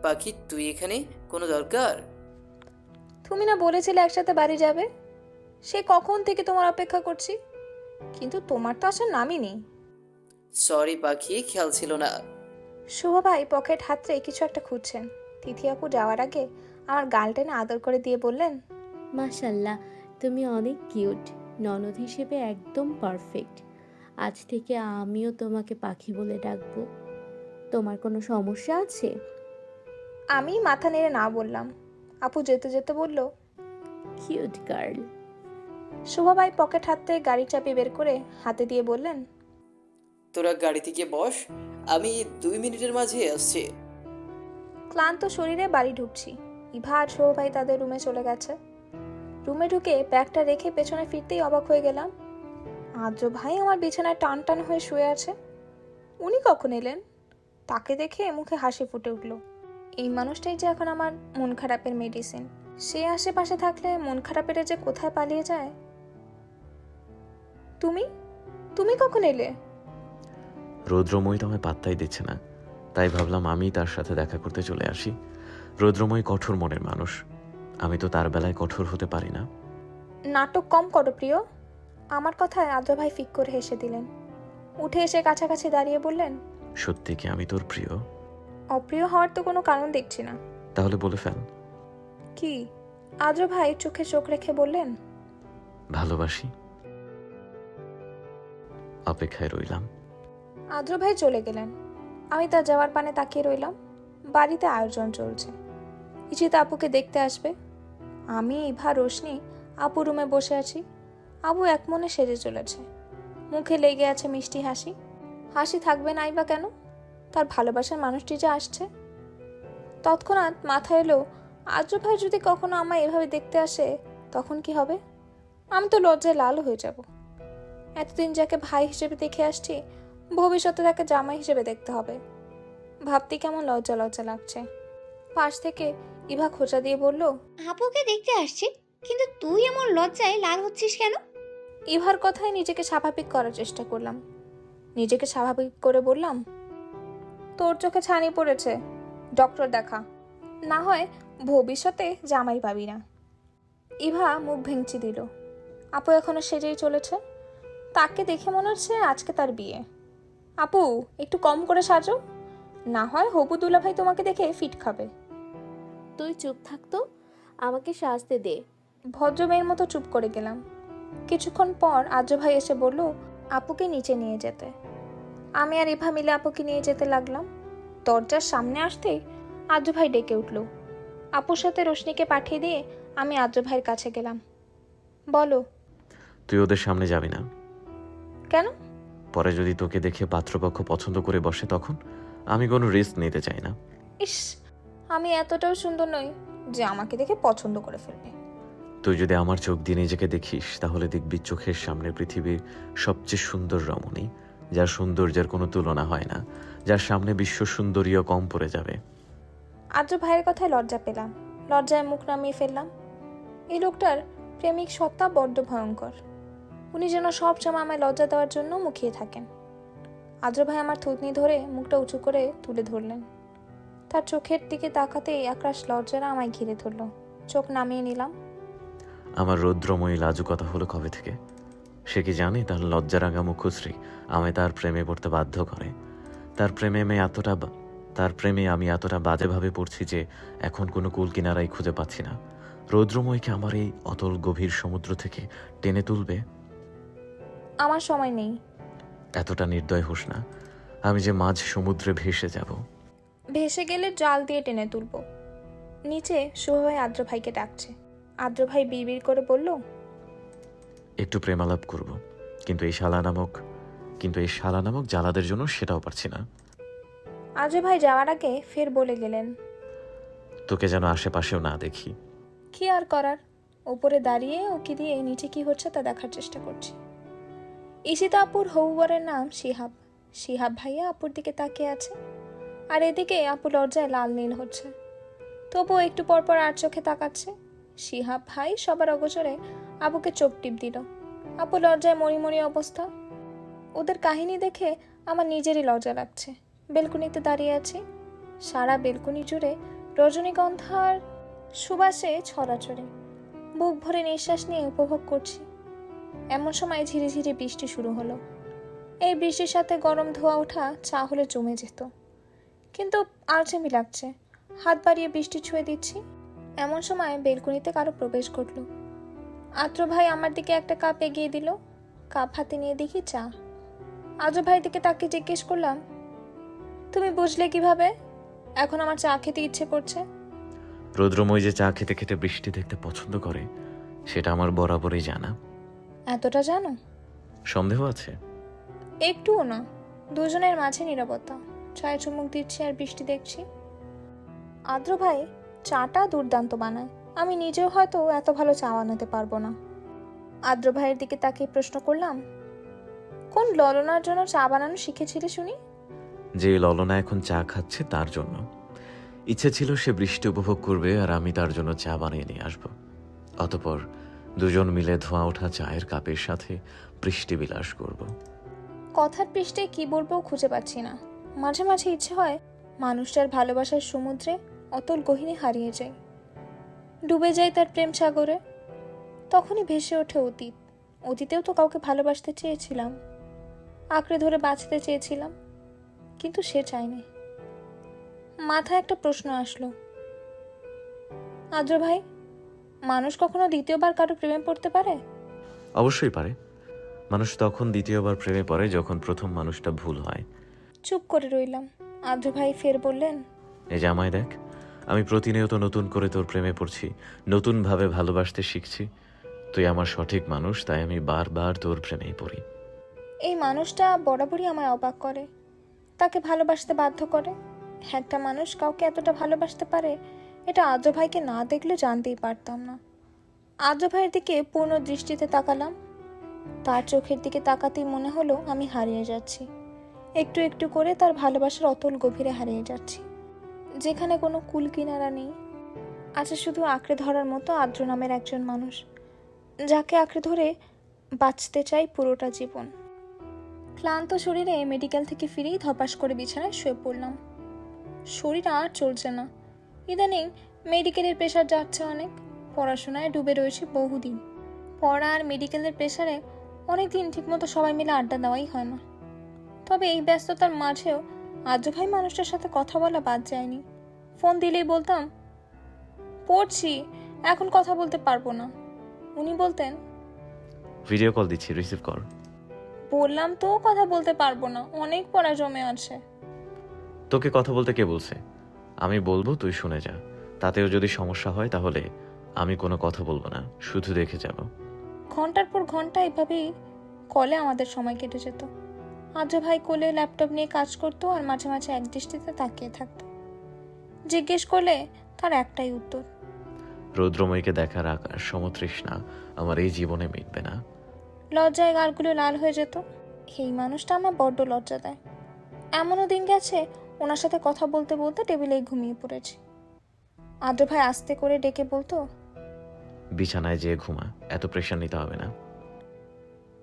পাখি তুই এখানে কোনো দরকার? তুমি না বলেছিলে একসাথে বাড়ি যাবে? সে কখন থেকে তোমার অপেক্ষা করছি, কিন্তু তোমার তো আসার নামই নেই। সরি পাখি, খেয়াল ছিল না। শুভ ভাই পকেট হাতড়ে কিছু একটা খুঁজছেন। তিথি আপু যাওয়ার আগে আমার গাল টেনে আদর করে দিয়ে বললেন, মাশাল্লাহ, তুমি অনেক কিউট। ননদ হিসেবে একদম পারফেক্ট। আজ থেকে আমিও তোমাকে পাখি বলে ডাকবো। তোমার কোনো সমস্যা আছে? আমি মাথা নেড়ে না বললাম। আপু যেতে যেতে বলল, কিউট গার্ল। শুভ ভাই পকেট হাতড়ে গাড়ির চাবি বের করে হাতে দিয়ে বললেন, তোরা গাড়িতে গিয়ে বস, আমি 2 মিনিটের মাঝে আসছি। ক্লান্ত শরীরে বাড়ি ঢুকছি। ইভা আর শুভ ভাই তাদের রুমে চলে গেছে। রুমে ঢুকে ব্যাগটা রেখে পেছনে ফিরতেই অবাক হয়ে গেলাম। আদ্র ভাই আমার বিছানায় টান টান হয়ে শুয়ে আছে। উনি কখন এলেন? তাকে দেখে মুখে হাসি ফুটে উঠল। এই মানুষটাই যে এখন আমার মন খারাপের মেডিসিন। সে আশেপাশে থাকলে মন খারাপের যে কোথায় পালিয়ে যায়। তুমি তুমি কখন এলে? রৌদ্রময়ী তো আমায় পাত্তাই দিচ্ছে না, তাই ভাবলাম আমি তার সাথে দেখা করতে চলে আসি। রৌদ্রময়ী কঠোর মনের মানুষ, আমি তো তার বেলায় কঠোর হতে পারি না। নাটক কম করো প্রিয়। আমার কথায় আদ্র ভাই ফিক করে হেসে দিলেন। উঠে এসে কাছাকাছি দাঁড়িয়ে বললেন, সত্যি কি আমি তোর প্রিয়? অপ্রিয় হওয়ার তো কোনো কারণ দেখছি না। তাহলে বলে ফেল। কি? আদ্র ভাই চোখে চোখ রেখে বললেন, ভালোবাসি। অপেক্ষায় রইলাম। আদ্র ভাই চলে গেলেন। আমি তার যাওয়ার পানে তাকিয়ে রইলাম। বাড়িতে আয়োজন চলছে। ইচিতা আপুকে দেখতে আসবে। আমি, ইভা, রোশনি আপু রুমে বসে আছি। আবু এক মনে সেজে চলেছে। মুখে লেগে আছে মিষ্টি হাসি। হাসি থাকবে নাই বা কেন? তার ভালোবাসার মানুষটি যে আসছে। তৎক্ষণাৎ মাথায় এলো, আদ্র ভাই যদি কখনো আমায় এভাবে দেখতে আসে তখন কি হবে? আমি তো লজ্জায় লাল হয়ে যাব। এতদিন যাকে ভাই হিসেবে দেখে আসছি, ভবিষ্যতে তাকে জামাই হিসেবে দেখতে হবে। ভাবতে কেমন লজ্জা লজ্জা লাগছে। পাশ থেকে ইভা খোঁচা দিয়ে বলল, আপুকে দেখতে আসছি, কিন্তু তুই এমন লজ্জায় লাল হচ্ছিস কেন? ইভার কথায় নিজেকে স্বাভাবিক করার চেষ্টা করলাম। নিজেকে স্বাভাবিক করে বললাম, তোর চোখে ছানি পড়েছে, ডক্টর দেখা, না হয় ভবিষ্যতে জামাই পাবি না। ইভা মুখ ভেঙচি দিল। আপু এখনো সেজেই চলেছে। তাকে দেখে মনে হচ্ছে আজকে তার বিয়ে। আপু একটু কম করে সাজো, না হয় হবু দুলাভাই তোমাকে দেখে ফিট খাবে। তুই চুপ থাকতো, আমাকে সাজতে দে। ভদ্র মেয়ের মতো চুপ করে গেলাম। কিছুক্ষণ পর আদ্র ভাই এসে বলল আপুকে নিচে নিয়ে যেতে। আমি আর ইভা মিলে আপুকে নিয়ে যেতে লাগলাম। দরজার সামনে আসতেই আদ্র ভাই ডেকে উঠল। আপুর সাথে রোশনিকে পাঠিয়ে দিয়ে আমি আদ্র ভাইয়ের কাছে গেলাম। বলো। তুই ওদের সামনে যাবি না। কেন? পরে যদি তোকে দেখে পাত্রপক্ষ পছন্দ করে বসে, তখন আমি কোনো রিস্ক নিতে চাই না। ইস, আমি এতটাও সুন্দর নই যে আমাকে দেখে পছন্দ করে ফেলবে। তুই যদি আমার চোখ দিয়ে নিজেকে দেখিস, তাহলে দেখবি চোখের সামনে পৃথিবীর সবচেয়ে সুন্দর রমণী, যার সৌন্দর্যের কোনো তুলনা হয় না, যার সামনে বিশ্ব সুন্দরীও কম পড়ে যাবে। আদ্র ভাইয়ের কথায় লজ্জা পেলাম। লজ্জায় মুখ নামিয়ে ফেললাম। এই লোকটার প্রেমিক সত্তা বড্ড ভয়ঙ্কর। উনি যেন সব সময় আমায় লজ্জা দেওয়ার জন্য মুখিয়ে থাকেন। আদ্র ভাই আমার থুতনি ধরে মুখটা উঁচু করে তুলে ধরলেন। তার চোখের দিকে তাকাতেই একরাশ লজ্জারা আমায় ঘিরে ধরল। চোখ নামিয়ে নিলাম। আমার রৌদ্রময়ী লাজুকতা হলো কবে থেকে? সে কি জানে তার লজ্জারাঙা মুখশ্রী আমায় তার প্রেমে পড়তে বাধ্য করে? তার প্রেমে আমি এতটা বাজেভাবে পড়ছি যে এখন কোনো কুল কিনারাই খুঁজে পাচ্ছি না। রৌদ্রময়ীকে আমার এই অতল গভীর সমুদ্র থেকে টেনে তুলবে? আমার সময় নেই। এতটা নির্দয় হোস না, আমি যে মাঝ সমুদ্রে ভেসে যাব। ভেসে গেলে জাল দিয়ে টেনে তুলব। নিচে শুভ ভাই আদ্র ভাইকে ডাকছে। আদ্র ভাই বিড়বিড় করে বলল, একটু প্রেমালাপ করব, কিন্তু এই শালা নামক জ্বালাদের জন্য সেটাও পারছি না। আদ্র ভাই যাওয়ার আগে ফের বলে গেলেন, তোকে যেন আশেপাশেও না দেখি। কি আর করার, ওপরে দাঁড়িয়ে উকি দিয়ে নিচে কি হচ্ছে তা দেখার চেষ্টা করছি। ইশিতা আপুর হবুবরের নাম শিহাব। শিহাব ভাইয়া আপুর দিকে তাকিয়ে আছে, আর এদিকে আপু লজ্জায় লাল নীল হচ্ছে। তবুও একটু পরপর আর চোখে তাকাচ্ছে। শিহাব ভাই সবার অগোচরে আপুকে চোখ টিপ দিল। আপু লজ্জায় মরি অবস্থা। ওদের কাহিনী দেখে আমার নিজেরই লজ্জা লাগছে। বেলকুনিতে দাঁড়িয়ে আছি। সারা বেলকনি জুড়ে রজনীগন্ধার সুবাসে ছড়াছড়ি। বুক ভরে নিঃশ্বাস নিয়ে উপভোগ করছি। এমন সময় ধীরে ধীরে বৃষ্টি শুরু হলো। এই বৃষ্টির সাথে গরম ধোয়া ওঠা চা হলে জমে যেত, কিন্তু আলসেমি লাগছে। হাত বাড়িয়ে বৃষ্টি ছুঁয়ে দিচ্ছি। এমন সময় বেলকনিতে কারো প্রবেশ ঘটল। আদ্র ভাই আমার দিকে একটা কাপ এগিয়ে দিল। কাপ হাতে নিয়ে দেখি চা। আদ্র ভাইয়ের দিকে তাকে জিজ্ঞেস করলাম, তুমি বুঝলে কিভাবে এখন আমার চা খেতে ইচ্ছে করছে? রৌদ্রময় যে চা খেতে খেতে বৃষ্টি দেখতে পছন্দ করে সেটা আমার বরাবরই জানা। এতটা জানো? সন্দেহ আছে? একটুও না। দুজনের মাঝে নীরবতা। চায়ে চুমুক দিচ্ছি আর বৃষ্টি দেখছি। আদ্র ভাই চাটা দুর্দান্ত বানায়। আমি নিজেও হয়তো এত ভালো চা বানাতে পারবো না। আদ্র ভাইয়ের দিকে তাকিয়ে প্রশ্ন করলাম, কোন ললনার জন্য চা বানানো শিখেছিলে শুনি? যে ললনা এখন চা খাচ্ছে তার জন্য। ইচ্ছে ছিল সে বৃষ্টি উপভোগ করবে আর আমি তার জন্য চা বানিয়ে নিয়ে আসবো। অতঃপর দুজন মিলে ধোঁয়া ওঠা চায়ের কাপের সাথে বৃষ্টি বিলাস করব। কথার পৃষ্ঠে কি বলবো খুঁজে পাচ্ছি না। মাঝে মাঝে ইচ্ছে হয় মানুষটার ভালোবাসার সমুদ্রে অতল গহীনে হারিয়ে যায়, ডুবে যায় তার প্রেম সাগরে। তখনই ভেসে ওঠে অতীত। অতীতেও তো কাউকে ভালোবাসতে চেয়েছিলাম, আঁকড়ে ধরে বাঁচতে চেয়েছিলাম, কিন্তু সে চায়নি। মাথায় একটা প্রশ্ন আসলো, আদ্র ভাই, মানুষ কখনো দ্বিতীয়বার কারো প্রেমে পড়তে পারে? অবশ্যই পারে। মানুষ তখন দ্বিতীয়বার প্রেমে পড়ে যখন প্রথম মানুষটা ভুল হয়। চুপ করে রইলাম। আদ্র ভাই ফের বললেন, এই যে আমায় দেখ, আমি প্রতিনিয়ত নতুন করে তোর প্রেমে পড়ছি, নতুনভাবে ভালোবাসতে শিখছি। তুই আমার সঠিক মানুষ, তাই আমি বারবার তোর প্রেমেই পড়ি। এই মানুষটা বরাবরই আমায় অবাক করে, তাকে ভালোবাসতে বাধ্য করে। একটা মানুষ কাউকে এতটা ভালোবাসতে পারে, এটা আদ্র ভাইকে না দেখলে জানতেই পারতাম না। আদ্র ভাইয়ের দিকে পূর্ণ দৃষ্টিতে তাকালাম। তার চোখের দিকে তাকাতেই মনে হলো আমি হারিয়ে যাচ্ছি, একটু একটু করে তার ভালোবাসার অতল গভীরে হারিয়ে যাচ্ছি, যেখানে কোনো কুল কিনারা নেই। আছে শুধু আঁকড়ে ধরার মতো আদ্র নামের একজন মানুষ, যাকে আঁকড়ে ধরে বাঁচতে চাই পুরোটা জীবন। ক্লান্ত শরীরে মেডিকেল থেকে ফিরেই ধপাস করে বিছানায় শুয়ে পড়লাম। শরীর আর চলছে না। ইদানিং মেডিকেলের প্রেশার যাচ্ছে অনেক। পড়াশোনায় ডুবে রয়েছি বহুদিন। পড়া আর মেডিকেলের প্রেশারে অনেক দিন ঠিকমতো সবাই মিলে আড্ডা দেওয়াই হয় না। তবে এই ব্যস্ততার মাঝেও আদ্র ভাই মানুষটার সাথে কথা বলা বাদ যায়নি। ফোন দিলেই বলতাম, পড়ছি, এখন কথা বলতে পারবো না। উনি বলতেন, ভিডিও কল দিচ্ছি, রিসিভ কর। বললাম তো কথা বলতে পারবো না, অনেক পড়া জমে আছে। তোকে কথা বলতে কে বলছে? আমি বলবো, তুই শুনে যা। তাতেও যদি সমস্যা হয় তাহলে আমি কোনো কথা বলবো না, শুধু দেখে যাব। ঘন্টার পর ঘন্টা এভাবেই কলে আমাদের সময় কেটে যেত। আদ্র ভাই কোলে ল্যাপটপ নিয়ে কাজ করতো আর মাঝে মাঝে একদৃষ্টিতে তাকিয়ে থাকতো। জিজ্ঞেস করলে তার একটাই উত্তর, রৌদ্রময়ীকে দেখার আকাশ সমতৃষ্ণা আমার এই জীবনে মিটবে না। লজ্জায় গালগুলো লাল হয়ে যেত। এই মানুষটা আমার বড্ড লজ্জা দেয়। এমনও দিন গেছে ওনার সাথে কথা বলতে বলতে টেবিলেই ঘুমিয়ে পড়েছি। আদ্র ভাই আস্তে করে ডেকে বলতো, বিছানায় যেয়ে ঘুমা, এত প্রেশার নিতে হবে না।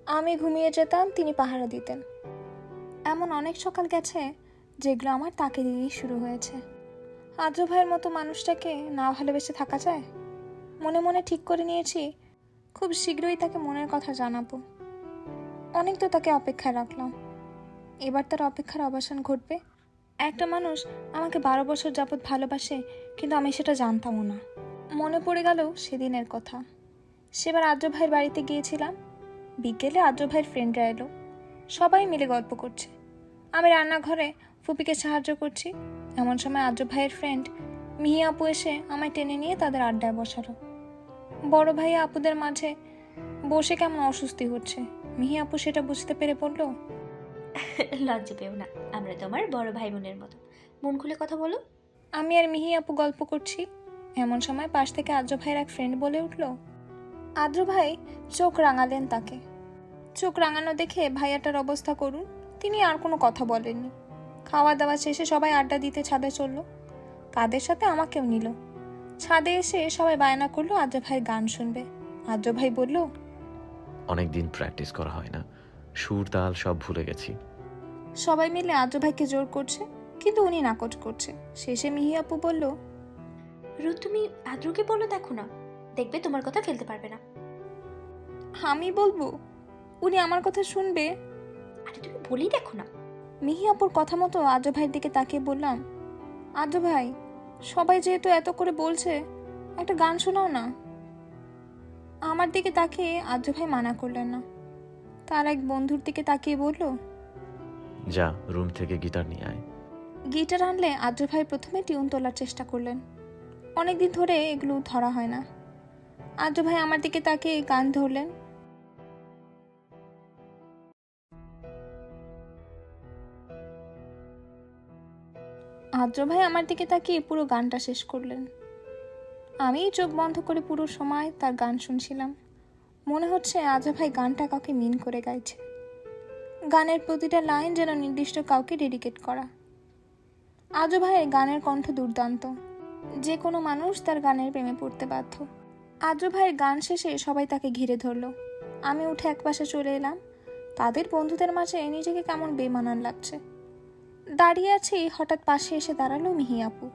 আমি ঘুমিয়ে যেতাম, তিনি পাহারা দিতেন। এমন অনেক সকাল গেছে যেগুলো আমার তাকে দিয়েই শুরু হয়েছে। আদ্র ভাইয়ের মতো মানুষটাকে না ভালোবেসে থাকা যায়? মনে মনে ঠিক করে নিয়েছি খুব শীঘ্রই তাকে মনের কথা জানাবো। অনেক তো তাকে অপেক্ষায় রাখলাম, এবার তার অপেক্ষার অবসান ঘটবে। একটা মানুষ আমাকে 12 বছর যাবৎ ভালোবাসে, কিন্তু আমি সেটা জানতামও না। মনে পড়ে গেল সেদিনের কথা। সেবার আদ্র ভাইয়ের বাড়িতে গিয়েছিলাম। বিকেলে আদ্র ভাইয়ের ফ্রেন্ডরা এলো, সবাই মিলে গল্প করছে। আমি রান্নাঘরে ফুপিকে সাহায্য করছি। এমন সময় আদ্র ভাইয়ের ফ্রেন্ড মিহি আপু এসে আমায় টেনে নিয়ে তাদের আড্ডায় বসালো। বড় ভাই আপুদের মাঝে বসে কেমন অস্বস্তি হচ্ছে, মিহি আপু সেটা বুঝতে পেরে বলল, লজ্জা পেও না, আমরা তোমার বড় ভাই বোনের মতো, মন খুলে কথা বলো। আমি আর মিহি আপু গল্প করছি। এমন সময় পাশ থেকে আদ্র ভাইয়ের এক ফ্রেন্ড বলে উঠল। আদ্র ভাই চোখ রাঙালেন তাকে। চোখ রাঙানো দেখে ভাইয়াটার অবস্থা করুন। তিনি আর কোনো কথা বলেননি। খাওয়া দাওয়া শেষে সবাই আড্ডা দিতে ছাদে চলল। তাদের সাথে আমাকেও নিল। ছাদে এসে সবাই বায়না করলো আদ্র ভাইয়ের গান শুনবে। আদ্র ভাই বলল, অনেকদিন প্র্যাকটিস করা হয় না, সুর তাল সব ভুলে গেছি। সবাই মিলে আদ্র ভাইকে জোর করছে। কিন্তু উনি নাকচ করছে। শেষে মিহি আপু বলল, রোদ, তুমি আদ্রকে বলো, দেখো না, দেখবে তোমার কথা ফেলতে পারবে না। আমি বলবো? উনি আমার কথা শুনবে? আরে তুমি বলি দেখো না। মিহি আপুর কথা মতো আদ্র ভাইয়ের দিকে তাকিয়ে বললাম, আদ্র ভাই, সবাই যেহেতু এত করে বলছে, একটা গান শোনাও না। আমার দিকে তাকিয়ে আদ্র ভাই মানা করলেন না। তার এক বন্ধুর দিকে তাকিয়ে বলল, যা রুম থেকে গিটার নিয়ে আয়। গিটার আনলে আদ্র ভাই প্রথমে টিউন তোলার চেষ্টা করলেন। অনেকদিন ধরে এগুলো ধরা হয় না। আদ্র ভাই আমার দিকে তাকিয়ে গান ধরলেন। আদ্র ভাই আমার দিকে তাকিয়ে পুরো গানটা শেষ করলেন। আমি চোখ বন্ধ করে পুরো সময় তার গান শুনছিলাম। মনে হচ্ছে আদ্র ভাই গানটা কাউকে মিন করে গাইছে। গানের প্রতিটা লাইন যেন নির্দিষ্ট কাউকে ডেডিকেট করা। আদ্র ভাইয়ের গানের কণ্ঠ দুর্দান্ত। যে কোনো মানুষ তার গানের প্রেমে পড়তে বাধ্য। আদ্র ভাইয়ের গান শেষে সবাই তাকে ঘিরে ধরল। আমি উঠে একপাশে চলে এলাম। তাদের বন্ধুদের মাঝে নিজেকে কেমন বেমানান লাগছে। দাঁড়িয়ে আছি, হঠাৎ পাশে এসে দাঁড়ালো মিহি আপু।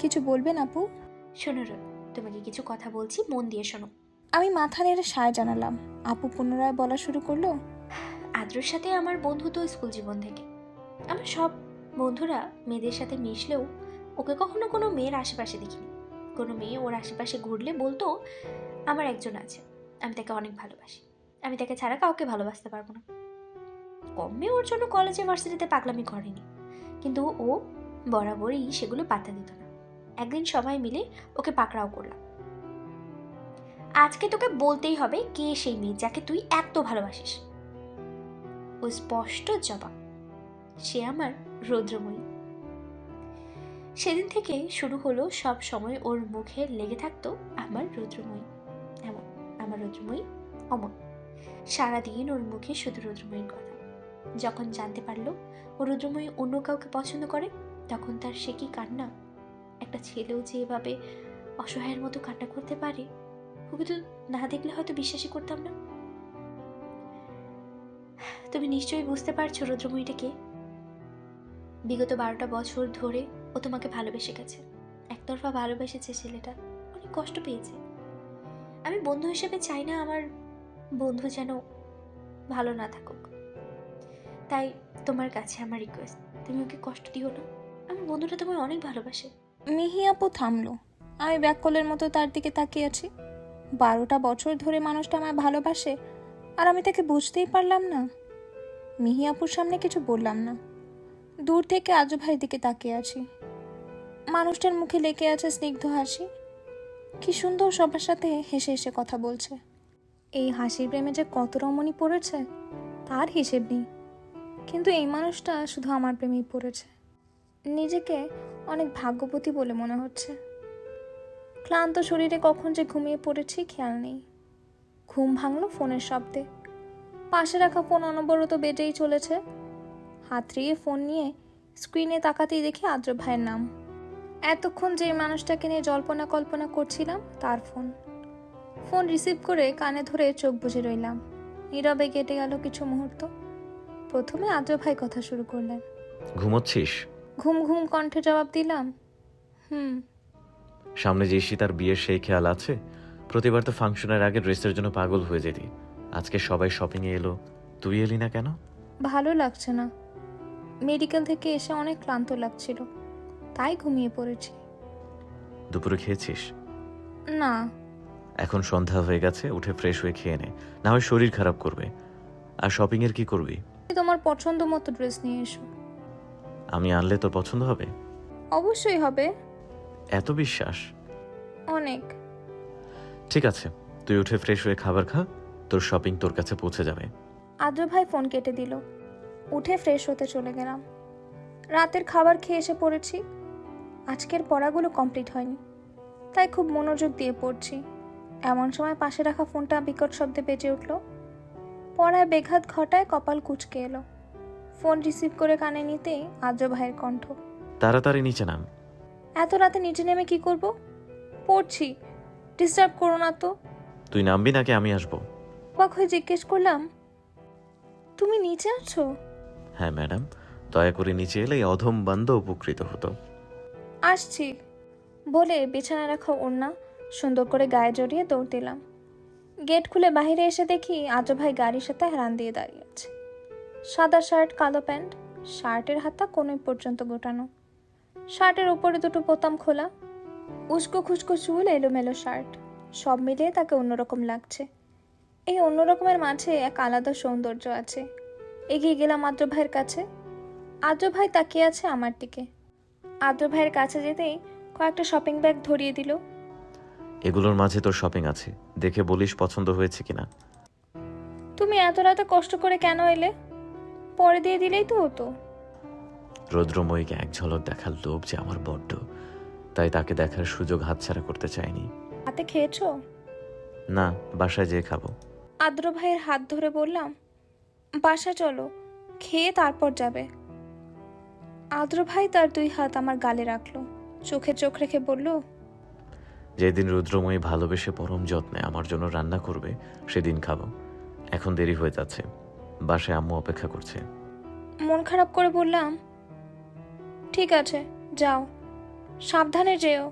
কিছু বলবেন আপু? শোনো রোদ, তোমাকে কিছু কথা বলছি, মন দিয়ে শোনো। আমি মাথা নেড়ে সায় জানালাম। আপু পুনরায় বলা শুরু করলো, আদ্রর সাথে আমার বন্ধুত্ব স্কুল জীবন থেকে। আমার সব বন্ধুরা মেয়েদের সাথে মিশলেও ওকে কখনো কোনো মেয়ের আশেপাশে দেখিনি। কোনো মেয়ে ওর আশেপাশে ঘুরলে বলতো, আমার একজন আছে, আমি তাকে অনেক ভালোবাসি, আমি তাকে ছাড়া কাউকে ভালোবাসতে পারবো না। কমে ওর জন্য কলেজে ভার্সিটিতে পাগলামি করেনি, কিন্তু ও বরাবরই সেগুলো পাত্তা দিত না। একদিন সবাই মিলে ওকে পাকড়াও করলাম। আজকে তোকে বলতেই হবে কে সেই মেয়ে যাকে তুই এত ভালোবাসিস। ও স্পষ্ট জবাব, সে আমার রৌদ্রময়ী। সেদিন থেকে শুরু হলো সব সময় ওর মুখে লেগে থাকতো আমার রৌদ্রময়ী, এমন আমার রৌদ্রময়ী অমন। সারাদিন ওর মুখে শুধু রৌদ্রময়ীর কথা। যখন জানতে পারলো ও রৌদ্রময়ী অন্য কাউকে পছন্দ করে, তখন তার সে কি কান্না! একটা ছেলেও যে এভাবে অসহায়ের মতো কান্না করতে পারে, ওকে তো না দেখলে হয়তো বিশ্বাসই করতাম না। তুমি নিশ্চয়ই বুঝতে পারছো রৌদ্রময়ীটা কে। বিগত 12টা বছর ধরে ও তোমাকে ভালোবেসে গেছে। একতরফা ভালোবেসেছে ছেলেটা, অনেক কষ্ট পেয়েছে। আমি বন্ধু হিসেবে চাই না আমার বন্ধু যেন ভালো না থাকুক। তাই তোমার কাছে আমার রিকোয়েস্ট, তুমি ওকে কষ্ট দিও না। আমার বন্ধুটা তোমায় অনেক ভালোবাসে। মিহি আপু থামলো। আমি ব্যাককলের মতো তার দিকে তাকিয়ে আছি। 12টা বছর ধরে মানুষটা আমায় ভালোবাসে, আর আমি তাকে বুঝতেই পারলাম না। মিহি আপুর সামনে কিছু বললাম না। দূর থেকে আজু ভাইয়ের দিকে তাকিয়ে আছি। মানুষটার মুখে লেগে আছে স্নিগ্ধ হাসি। কি সুন্দর সবার সাথে হেসে হেসে কথা বলছে। এই হাসির প্রেমে যে কত রমণী পড়েছে তার হিসেব নেই। কিন্তু এই মানুষটা শুধু আমার প্রেমেই পড়েছে। নিজেকে অনেক ভাগ্যবতী বলে মনে হচ্ছে। ক্লান্ত শরীরে কখন যে ঘুমিয়ে পড়েছি খেয়াল নেই। ঘুম ভাঙলো ফোনের শব্দে। পাশে রাখা ফোন অনবরত বেজেই চলেছে। হাতড়িয়ে ফোন নিয়ে স্ক্রিনে তাকাতেই দেখি আদ্র ভাইয়ের নাম। এতক্ষণ যে মানুষটাকে নিয়ে জল্পনা কল্পনা করছিলাম তার ফোন। ফোন রিসিভ করে কানে ধরে চোখ বুজে রইলাম। নীরবে কেটে গেল কিছু মুহূর্ত। প্রথমে আদ্র ভাই কথা শুরু করলেন। ঘুমোচ্ছিস? ঘুম ঘুম কণ্ঠে জবাব দিলাম, হুম। সামনে যে তার বিয়ের সেই খেয়াল আছে? প্রতিবার তো ফাংশনের আগে ড্রেসের জন্য পাগল হয়ে যেতি। আজকে সবাই শপিংয়ে এলো, তুই এলি না কেন? ভালো লাগছে না। মেডিকেল থেকে এসে অনেক ক্লান্ত লাগছিল, তাই ঘুমিয়ে পড়েছি। দুপুরে খেয়েছিস? না। এখন সন্ধ্যা হয়ে গেছে, উঠে ফ্রেশ হয়ে খেয়ে নে, না হয় শরীর খারাপ করবে। আর শপিংয়ের কি করবি? তোমার পছন্দ মতো ড্রেস নিয়ে এসো। আমি আনলে তোর পছন্দ হবে? অবশ্যই হবে। এত বিশ্বাস? অনেক। ঠিক আছে, তুই উঠে ফ্রেশ হয়ে খাবার খা, তোর শপিং তোর কাছে পৌঁছে যাবে। আদ্র ভাই ফোন কেটে দিল। উঠে ফ্রেশ হতে চলে গেলাম। রাতের খাবার খেয়ে এসে পড়েছি। আজকের পড়াগুলো কমপ্লিট হয়নি, তাই খুব মনোযোগ দিয়ে পড়ছি। এমন সময় পাশে রাখা ফোনটা বিকট শব্দে বেজে উঠল। পড়ায় বেঘাত ঘটায় কপাল কুঁচকে এলো। ফোন রিসিভ করে কানে নিতেই আদ্র ভাইয়ের কণ্ঠ, তাড়াতাড়ি নিচে নাম। এত রাতে নিচে নেমে কি করব? পড়ছি, ডিস্টার্ব করো না তো। তুই নামবি নাকি আমি আসবো? অবাক হয়ে জিজ্ঞেস করলাম, তুমি নিচে আছো? হ্যাঁ ম্যাডাম, দয়া করে নিচে এলে এই অধম বান্দা উপকৃত হতো। আসছি বলে বিছানায় রাখা ওড়না সুন্দর করে গায়ে জড়িয়ে দৌড় দিলাম। গেট খুলে বাইরে এসে দেখি আজু ভাই গাড়ির সাথে হেলান দিয়ে দাঁড়িয়ে আছে। সাদা শার্ট, কালো প্যান্ট, শার্টের হাতা কোনোই পর্যন্ত গোটানো, শার্টের উপরে দুটো বোতাম খোলা, উস্কো খুস্কো চুল, এলোমেলো শার্ট, সব মিলিয়ে তাকে অন্যরকম লাগছে। এই অন্যরকমের মাঝে এক আলাদা সৌন্দর্য আছে। এগিয়ে গেলাম আদ্র ভাইয়ের কাছে। আদ্র ভাই তাকিয়ে আছে আমার দিকে। আদ্র ভাইয়ের কাছে যেতেই কয়েকটা শপিং ব্যাগ ধরিয়ে দিল। এগুলোর মাঝে তোর শপিং আছে, দেখে বলিস পছন্দ হয়েছে কিনা। তুমি এত রাতে কষ্ট করে কেন এলে? পরে দিয়ে দিলেই তো হতো। রৌদ্রময়ীকে এক ঝলক দেখার লোভ যে আমার বড্ড, তাই তাকে দেখার সুযোগ হাতছাড়া করতে চাইনি। হাতে খেয়েছো? না, বাসায় যেয়ে খাবো। আদ্র ভাইয়ের হাত ধরে বললাম, বাসা চলো, খেয়ে তারপর যাবে। আদ্র ভাই তার দুই হাত আমার গালে রাখলো, চোখে চোখ রেখে বলল, যেদিন রুদ্রময়ী ভালোবেসে পরম যত্নে আমার জন্য রান্না করবে সেদিন খাবো। এখন দেরি হয়ে যাচ্ছে, বাসায় আম্মু অপেক্ষা করছে। মন খারাপ করে বললাম, ঠিক আছে যাও, সাবধানে যেও।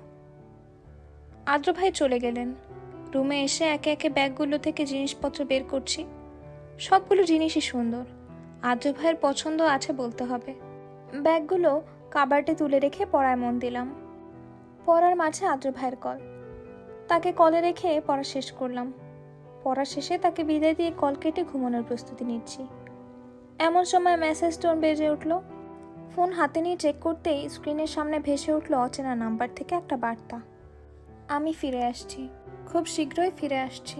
আদ্র ভাই চলে গেলেন। রুমে এসে একে একে ব্যাগগুলো থেকে জিনিসপত্র বের করছি। সবগুলো জিনিসই সুন্দর, আদ্র ভাইয়ের পছন্দ আছে বলতে হবে। ব্যাগগুলো কাবার্ডে তুলে রেখে পড়ায় মন দিলাম। পড়ার মাঝে আদ্র ভাইয়ের কল, তাকে কলে রেখে পড়া শেষ করলাম। পড়া শেষে তাকে বিদায় দিয়ে কল কেটে ঘুমানোর প্রস্তুতি নিচ্ছি। এমন সময় মেসেজ টোন বেজে উঠল। ফোন হাতে নিয়ে চেক করতেই স্ক্রিনের সামনে ভেসে উঠল অচেনা নাম্বার থেকে একটা বার্তা, আমি ফিরে আসছি, খুব শীঘ্রই ফিরে আসছি।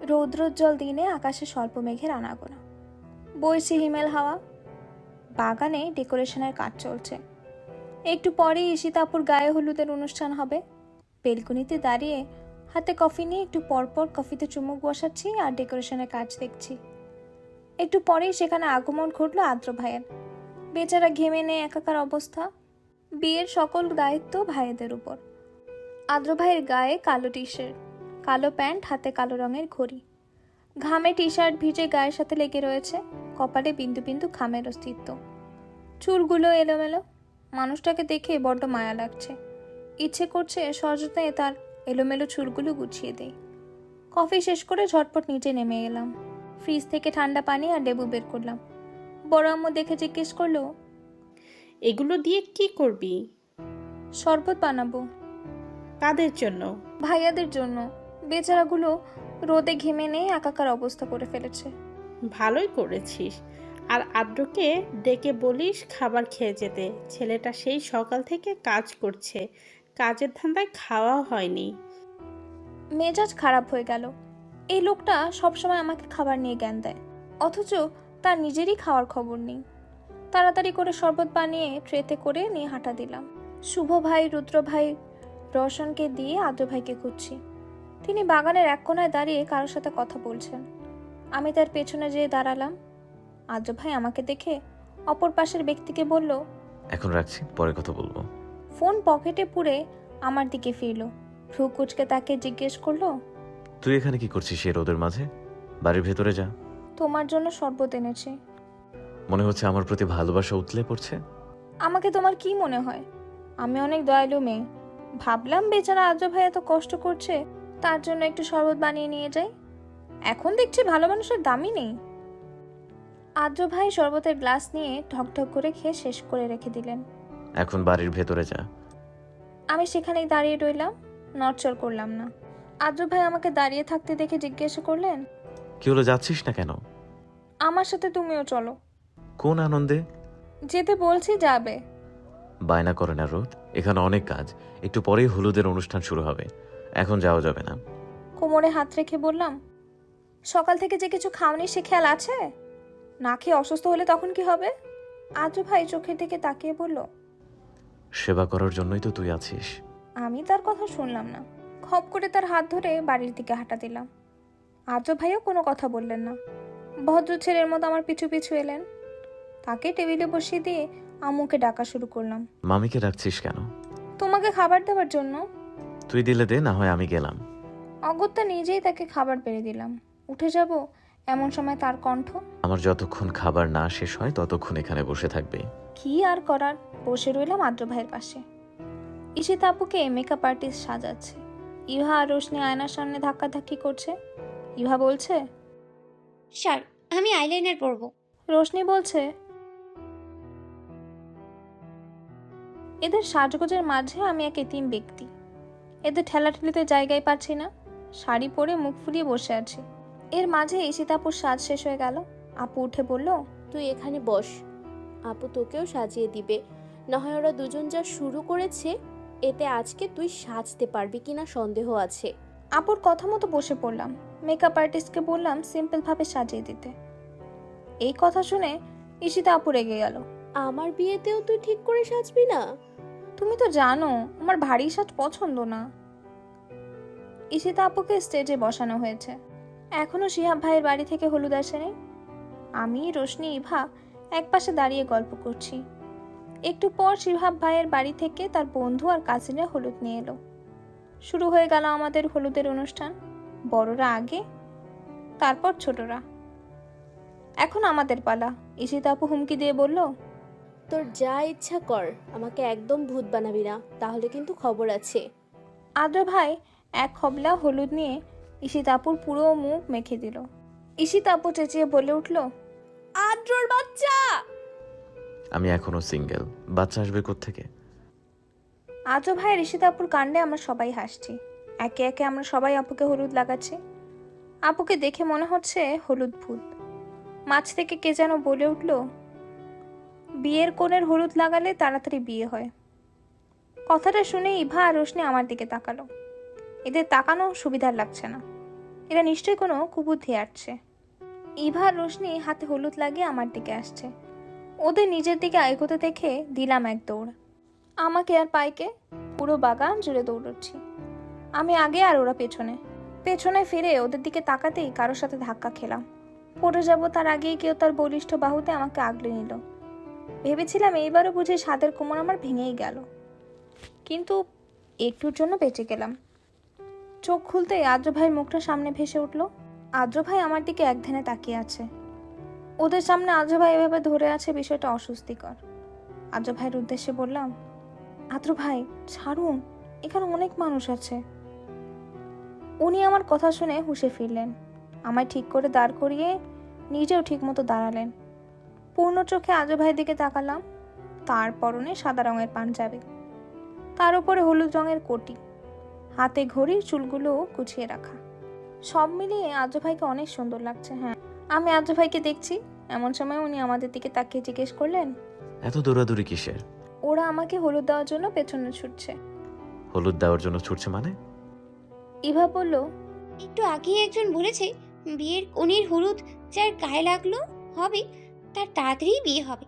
রৌদ্রোজ্জ্বল দিনে আকাশে স্বল্প মেঘের আনাগোনা, বইছে হিমেল হাওয়া। বাগানে ডেকোরেশনের কাজ চলছে। একটু পরেই ঈশিতাপুর গায়ে হলুদের অনুষ্ঠান হবে। বেলকনিতে দাঁড়িয়ে হাতে কফি নিয়ে একটু পরপর কফিতে চুমুক বসাচ্ছি আর ডেকোরেশনের কাজ দেখছি। একটু পরেই সেখানে আগমন ঘটল আদ্র ভাইয়ের। বেচারা ঘেমে নেই একাকার অবস্থা। বিয়ের সকল দায়িত্ব ভাইয়েদের উপর। আদ্র ভাইয়ের গায়ে কালো টি শার্ট, কালো প্যান্ট, হাতে কালো রঙের ঘড়ি। ঘামে টি শার্ট ভিজে গায়ের সাথে লেগে রয়েছে, কপালে বিন্দু বিন্দু ঘামের অস্তিত্ব। চুলগুলো এলোমেলো, মানুষটাকে দেখে বড্ড মায়া লাগছে। ইচ্ছে করছে সযত্নে তার এলোমেলো চুলগুলো গুছিয়ে দেই। কফি শেষ করে ঝটপট নিচে নেমে এলাম। ফ্রিজ থেকে ঠান্ডা পানি আর লেবু বের করলাম। বড় আম্মু দেখে জিজ্ঞেস করলো, এগুলো দিয়ে কি করবি? শরবত বানাবো। কাদের জন্য? ভাইয়াদের জন্য, বেচারাগুলো রোদে ঘেমে নেই একাকার অবস্থা করে ফেলেছে। ভালোই করেছিস। আর আদ্রকে ডেকে বলিস খাবার খেয়ে যেতে। ছেলেটা সেই সকাল থেকে কাজ করছে, কাজের ধান্দায় খাওয়া হয়নি। মেজাজ খারাপ হয়ে গেল। এই লোকটা সবসময় আমাকে খাবার নিয়ে জ্ঞান দেয়, অথচ তার নিজেরই খাওয়ার খবর নেই। তাড়াতাড়ি করে শরবত বানিয়ে ট্রেতে করে নিয়ে হাঁটা দিলাম। শুভ ভাই, রুদ্র ভাই, রওশনকে দিয়ে আদ্র ভাইকে খুঁজছি। তিনি বাগানের এক কোণায় দাঁড়িয়ে কারোর সাথে কথা বলছেন। আমি তার পেছনে যেয়ে দাঁড়ালাম। আদ্র ভাই আমাকে দেখে অপর পাশের ব্যক্তিকে বলল, এখন রাখছি, পরে কথা বলবো। ফোন পকেটে পুরে আমার দিকে ফিরল। ভ্রু কুচকে তাকে জিজ্ঞেস করলো, তুই এখানে কি করছিস এই রোদের মাঝে? বাড়ির ভেতরে যা। তোমার জন্য শরবত এনেছি। মনে হচ্ছে আমার প্রতি ভালোবাসা উতলে পড়ছে। আমাকে তোমার কি মনে হয়? আমি অনেক দয়ালু মেয়ে। ভাবলাম বেচারা আদ্র ভাই এত কষ্ট করছে, তার জন্য একটু শরবত বানিয়ে নিয়ে যাই। এখন দেখছি ভালো মানুষের দামই নেই। আদ্র ভাই শরবতের গ্লাস নিয়ে ঢকঢক করে খেয়ে শেষ করে রেখে দিলেন। এখন বাড়ির ভেতরে যা। আমি সেখানেই দাঁড়িয়ে রইলাম, নড়চড় করলাম না। আদ্র ভাই আমাকে দাঁড়িয়ে থাকতে দেখে জিজ্ঞাসা করলেন, কি হলো, যাচ্ছিস না কেন? আমার সাথে তুমিও চলো। কোন আনন্দে? যেতে বলছি, যাবে। বায়না করে না রোদ, এখানে অনেক কাজ। একটু পরেই হলুদের অনুষ্ঠান শুরু হবে, এখন যাওয়া যাবে না। কোমরে হাত রেখে বললাম, সকাল থেকে যে কিছু খাওনি সে খেয়াল আছে? না খেয়ে অসুস্থ হলে তখন কি হবে? আদ্র ভাই চোখের দিকে তাকিয়ে বলল, সেবা করার জন্যই তো তুই আছিস। আমি তার কথা শুনলাম না। খপ করে তার হাত ধরে বাড়ির দিকে হাঁটা দিলাম। আদ্র ভাইও কোনো কথা বললেন না, ভদ্র ছেলের মতো আমার পিছু পিছু এলেন। তাকে টেবিলে বসিয়ে দিয়ে আম্মুকে ডাকা শুরু করলাম। মামিকে রাখছিস কেন? তোমাকে খাবার দেওয়ার জন্য। তুই দিলে দে, না হয় আমি গেলাম। অগত্যা নিজেই তাকে খাবার বেড়ে দিলাম। উঠে যাব এমন সময় তার কণ্ঠ। আমার যতক্ষণ খাবার না শেষ হয় ততক্ষণ এখানে বসে থাকবে। কি আর করার, বসে রইলাম আদ্র ভাইয়ের পাশে। ঈশিতা আপুকে মেকআপ আর্টিস্ট সাজাচ্ছে। ইভা আর রোশনি আয়নার সামনে ধাক্কাধাক্কি করছে। ইভা বলছে, স্যার, আমি আইলাইনার পরবো। রোশনি বলছে, এদের সাজগোজের মাঝে আমি এক এতিম ব্যক্তি। এদের ঠেলাঠেলিতে জায়গায় পাচ্ছি না। শাড়ি পরে মুখ ফুলিয়ে বসে আছি। এর মাঝে ঈশিতা আপুর সাজ শেষ হয়ে গেল। আপু উঠে বলল, তুই এখানে বস, আপু তোকেও সাজিয়ে দিবে। নয় ওরা দুজন যা শুরু করেছে, এতে আজকে তুই সাজতে পারবি কিনা সন্দেহ আছে। আপুর কথা মতো বসে পড়লাম। মেকআপ আর্টিস্টকে বললাম সিম্পলভাবে সাজিয়ে দিতে। এই কথা শুনে ঈশিতা আপু রেগে গেল। আমার বিয়েতেও তুই ঠিক করে সাজবি না? তুমি তো জানো আমার ভারী সাজ পছন্দ না। ঈশিতা আপুকে স্টেজে বসানো হয়েছে। এখনো শিহাব ভাইয়ের বাড়ি থেকে হলুদ আসেনি। আমি, রোশনি, ইভা একপাশে দাঁড়িয়ে গল্প করছি। একটু পর শিহাব ভাইয়ের বাড়ি থেকে তার বন্ধু আর কাজিনরা হলুদ নিয়ে এলো। শুরু হয়ে গেল আমাদের হলুদের অনুষ্ঠান। বড়রা আগে, তারপর ছোটরা। এখন আমাদের পালা। ঈশিতা আপু হুমকি দিয়ে বলল, তোর যা ইচ্ছা কর, আমাকে একদম ভূত বানাবি না, তাহলে কিন্তু খবর আছে। আদ্র ভাই এক হবলা হলুদ নিয়ে ঈশিতা আপুর পুরো মুখ মেখে দিল। ঈশিতা আপু চেঁচিয়ে বলে উঠল, আদ্রর বাচ্চা! আমি এখনো সিঙ্গেল, বাচ্চা আসবে কোত্থেকে? আদ্র ভাইয়ের ঈশিতা আপুর কাণ্ডে আমরা সবাই হাসছি। একে একে আমরা সবাই আপুকে হলুদ লাগাচ্ছি। আপুকে দেখে মনে হচ্ছে হলুদ ভূত। মাছ থেকে কে যেন বলে উঠল, বিয়ের কোণের হলুদ লাগালে তাড়াতাড়ি বিয়ে হয়। কথাটা শুনে ইভা আর রোশনি আমার দিকে তাকালো। এদের তাকানো সুবিধার লাগছে না। এরা নিশ্চয়ই কোনো কুবুদ্ধি আটছে। ইভা আর রোশনি হাতে হলুদ লাগিয়ে আমার দিকে আসছে। ওদের নিজের দিকে এগোতে দেখে দিলাম এক দৌড়। আমাকে আর পাইকে পুরো বাগান জুড়ে দৌড়চ্ছি। আমি আগে আর ওরা পেছনে। পেছনে ফিরে ওদের দিকে তাকাতেই কারোর সাথে ধাক্কা খেলাম। পড়ে যাব তার আগেই কেউ তার বলিষ্ঠ বাহুতে আমাকে আগলে নিল। ভেবেছিলাম এইবারও বুঝি সাদের কোমর আমার ভেঙেই গেল, কিন্তু একটুর জন্য বেঁচে গেলাম। চোখ খুলতেই আদ্র ভাইয়ের মুখটা সামনে ভেসে উঠল। আদ্র ভাই আমার দিকে এক ধ্যানে তাকিয়ে আছে। ওদের সামনে আদ্র ভাই এভাবে ধরে আছে, বিষয়টা অস্বস্তিকর। আদ্র ভাইয়ের উদ্দেশ্যে বললাম, আদ্র ভাই ছাড়ুন, এখানে অনেক মানুষ আছে। উনি আমার কথা শুনে হুঁশে ফিরলেন। আমায় ঠিক করে দাঁড় করিয়ে নিজেও ঠিক মতো দাঁড়ালেন। পূর্ণ চোখে আদ্র ভাইয়ের দিকে তাকালাম। তার পরনে সাদা রঙের পাঞ্জাবি, তার উপরে হলুদ রঙের কোটি, হাতে ঘড়ি, চুলগুলো গুছিয়ে রাখা। সব মিলিয়ে আদ্র ভাইকে অনেক সুন্দর লাগছে। হ্যাঁ, আমি আদ্র ভাইকে দেখছি এমন সময় উনি আমাদের দিকে তাকিয়ে জিজ্ঞেস করলেন, এত দৌড়াদৌড়ি কিসের? ওরা আমাকে হলুদ দেওয়ার জন্য পেছনে ছুটছে। হলুদ দেওয়ার জন্য ছুটছে মানে? ইভা বলল, একটু আগেই একজন বলেছে বিয়ের কোণের হলুদ যার গায়ে লাগলো হবে তার তাড়াতাড়ি বিয়ে হবে,